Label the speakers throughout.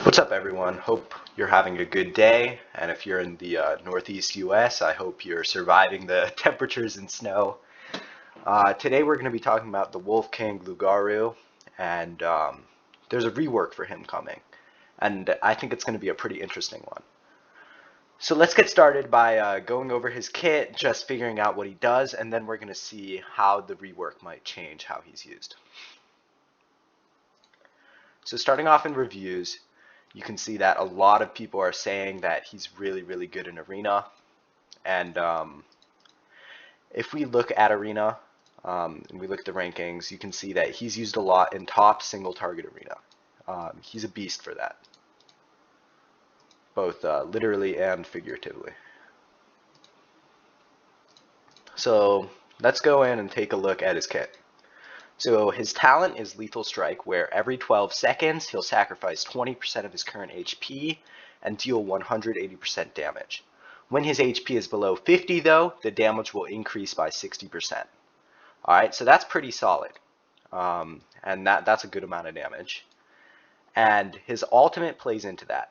Speaker 1: What's up, everyone? Hope you're having a good day, and if you're in the Northeast US, I hope you're surviving the temperatures and snow. Today we're going to be talking about the Wolf King Lugaru, and there's a rework for him coming, and I think it's going to be a pretty interesting one. So let's get started by going over his kit, just figuring out what he does, and then we're going to see how the rework might change how he's used. So starting off in reviews, you can see that a lot of people are saying that he's really good in Arena. And if we look at Arena and we look at the rankings, you can see that he's used a lot in top single target Arena. He's a beast for that, both literally and figuratively. So let's go in and take a look at his kit. So his talent is Lethal Strike, where every 12 seconds he'll sacrifice 20% of his current HP and deal 180% damage. When his HP is below 50 though, the damage will increase by 60%. Alright, so that's pretty solid. And that's a good amount of damage. And his ultimate plays into that.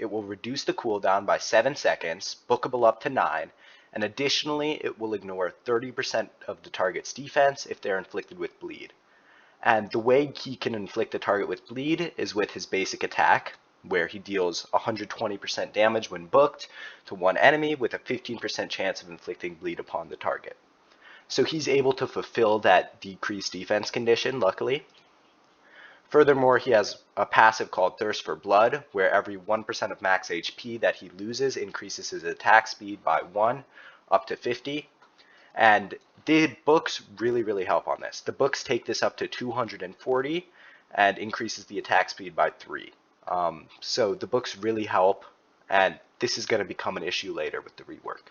Speaker 1: It will reduce the cooldown by 7 seconds, bookable up to 9, and additionally it will ignore 30% of the target's defense if they're inflicted with bleed. And the way he can inflict the target with bleed is with his basic attack, where he deals 120% damage when booked to one enemy with a 15% chance of inflicting bleed upon the target. So he's able to fulfill that decreased defense condition, luckily. Furthermore, he has a passive called Thirst for Blood, where every 1% of max HP that he loses increases his attack speed by 1 up to 50. And the books really help on this. The books take this up to 240 and increases the attack speed by 3. So the books really help, and this is going to become an issue later with the rework.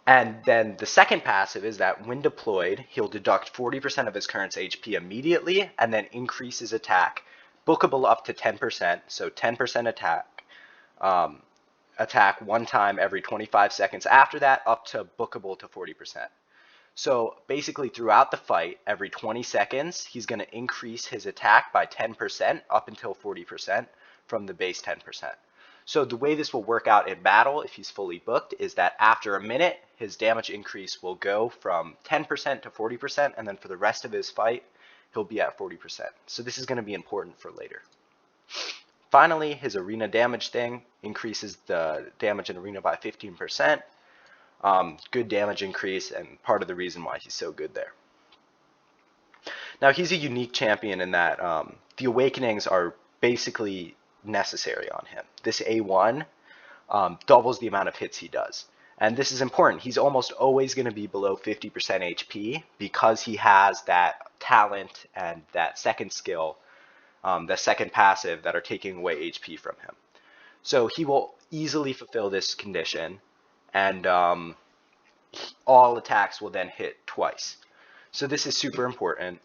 Speaker 1: And then the second passive is that when deployed, he'll deduct 40% of his current HP immediately and then increase his attack, bookable up to 10%, so 10% attack, attack one time every 25 seconds after that, up to bookable to 40%. So basically throughout the fight, every 20 seconds, he's going to increase his attack by 10% up until 40% from the base 10%. So the way this will work out in battle, if he's fully booked, is that after a minute, his damage increase will go from 10% to 40%, and then for the rest of his fight, he'll be at 40%. So this is going to be important for later. Finally, his arena damage thing increases the damage in arena by 15%. Good damage increase, and part of the reason why he's so good there. Now, he's a unique champion in that the awakenings are basically necessary on him. This A1 doubles the amount of hits he does. And this is important. He's almost always going to be below 50% HP because he has that talent and that second skill, the second passive that are taking away HP from him. So he will easily fulfill this condition, and all attacks will then hit twice. So this is super important.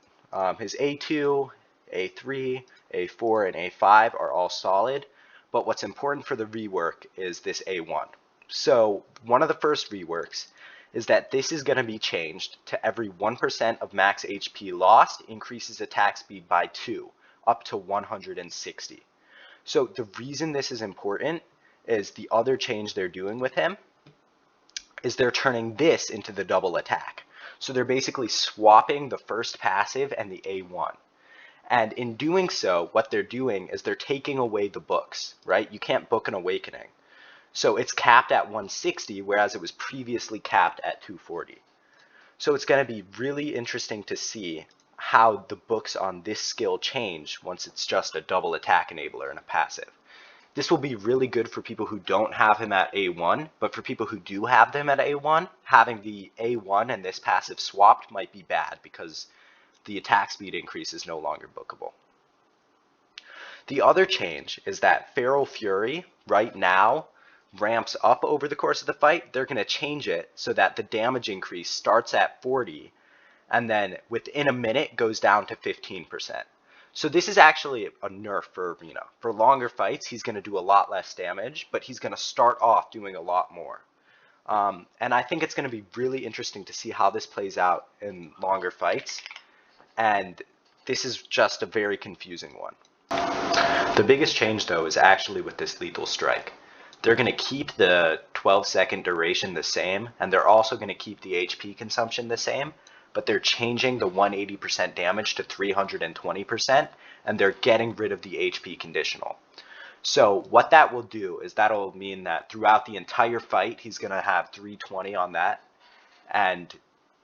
Speaker 1: His A2, A3, A4, and A5 are all solid, but what's important for the rework is this A1. So one of the first reworks is that this is going to be changed to every 1% of max HP lost increases attack speed by 2, up to 160. So the reason this is important is the other change they're doing with him is they're turning this into the double attack. So they're basically swapping the first passive and the A1. And in doing so, what they're doing is they're taking away the books, right? You can't book an awakening. So it's capped at 160, whereas it was previously capped at 240. So it's going to be really interesting to see how the books on this skill change once it's just a double attack enabler and a passive. This will be really good for people who don't have him at A1, but for people who do have them at A1, having the A1 and this passive swapped might be bad because the attack speed increase is no longer bookable. The other change is that Feral Fury right now ramps up over the course of the fight. They're going to change it so that the damage increase starts at 40 and then within a minute goes down to 15%. So this is actually a nerf for Arena. For longer fights, he's going to do a lot less damage, but he's going to start off doing a lot more. And I think it's going to be really interesting to see how this plays out in longer fights. And this is just a very confusing one. The biggest change though is actually with this lethal strike. They're going to keep the 12-second duration the same, and they're also going to keep the HP consumption the same, but they're changing the 180% damage to 320%, and they're getting rid of the HP conditional. So what that will do is that'll mean that throughout the entire fight, he's going to have 320 on that, and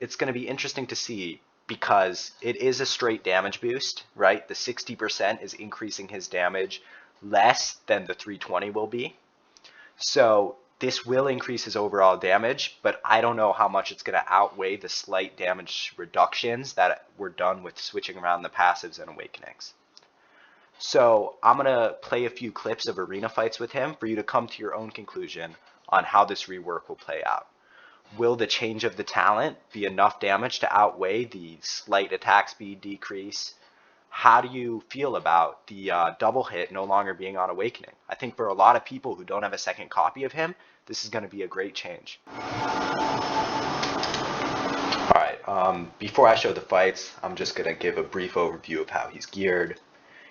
Speaker 1: it's going to be interesting to see because it is a straight damage boost, right? The 60% is increasing his damage less than the 320 will be. So this will increase his overall damage, but I don't know how much it's going to outweigh the slight damage reductions that were done with switching around the passives and awakenings. So I'm going to play a few clips of arena fights with him for you to come to your own conclusion on how this rework will play out. Will the change of the talent be enough damage to outweigh the slight attack speed decrease? How do you feel about the double hit no longer being on Awakening? I think for a lot of people who don't have a second copy of him, this is going to be a great change. Alright, before I show the fights, I'm just going to give a brief overview of how he's geared.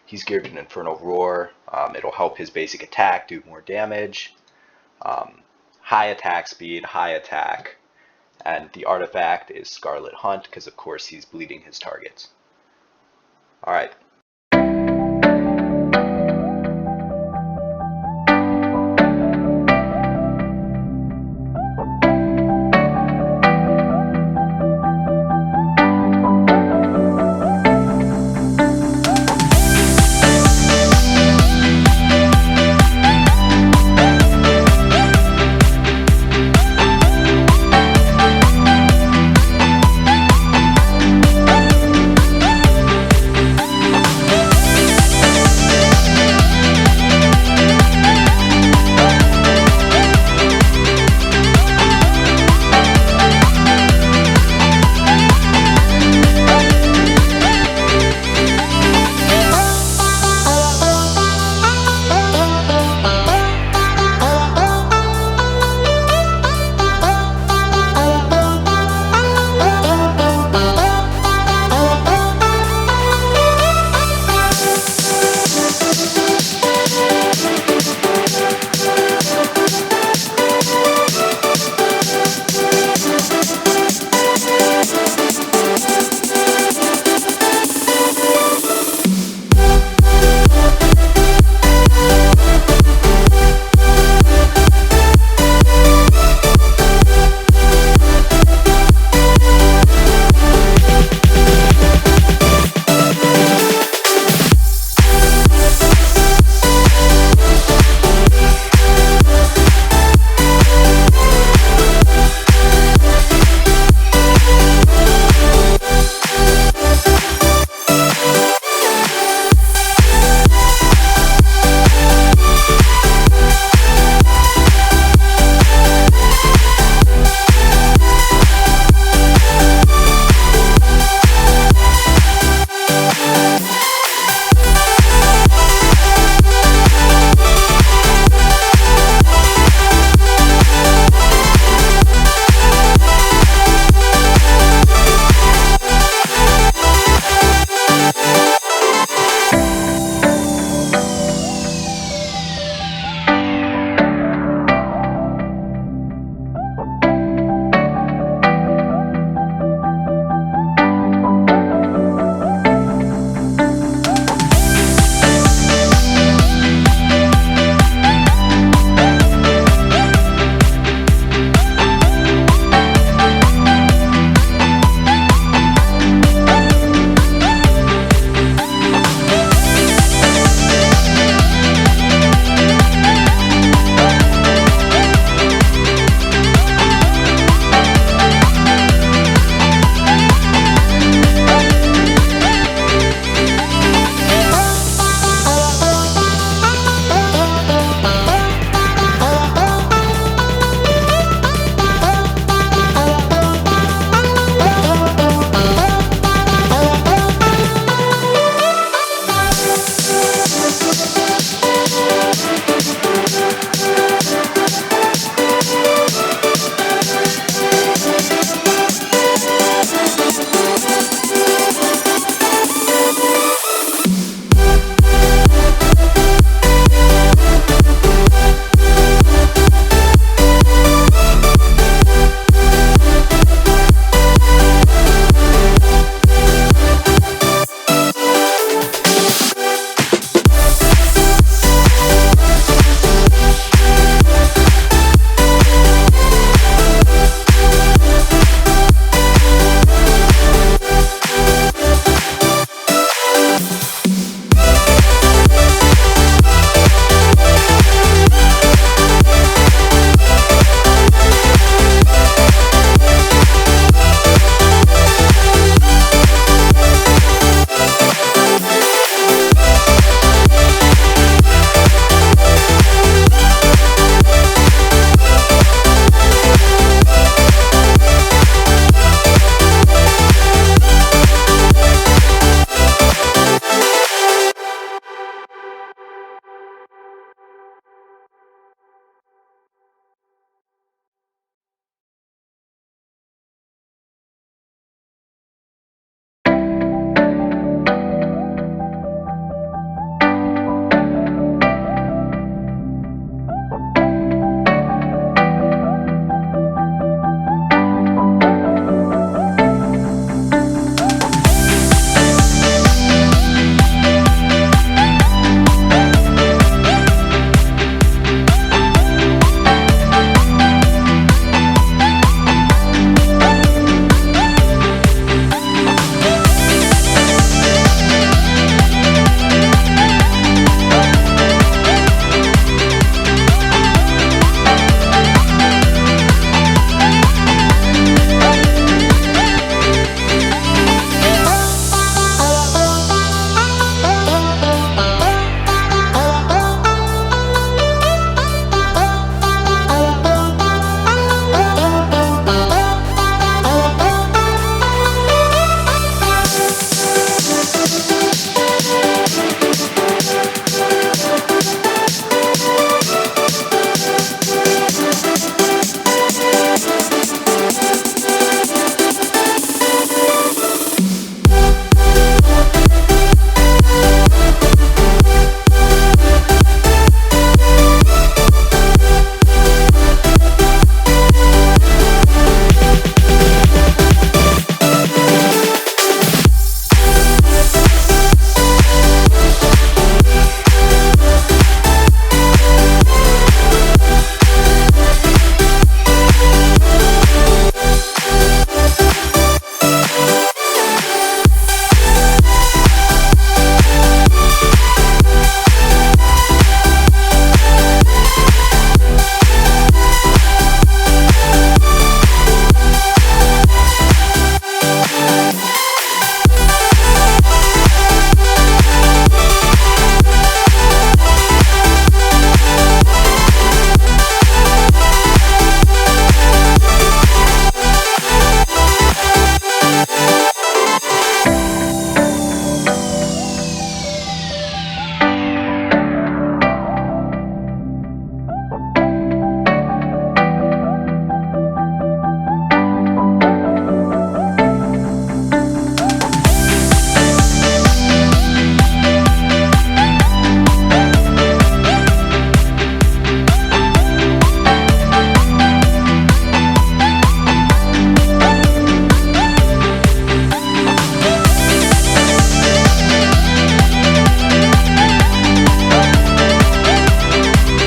Speaker 1: He's geared an Infernal Roar. It'll help his basic attack do more damage. High attack speed, high attack, and the artifact is Scarlet Hunt because of course he's bleeding his targets. Alright,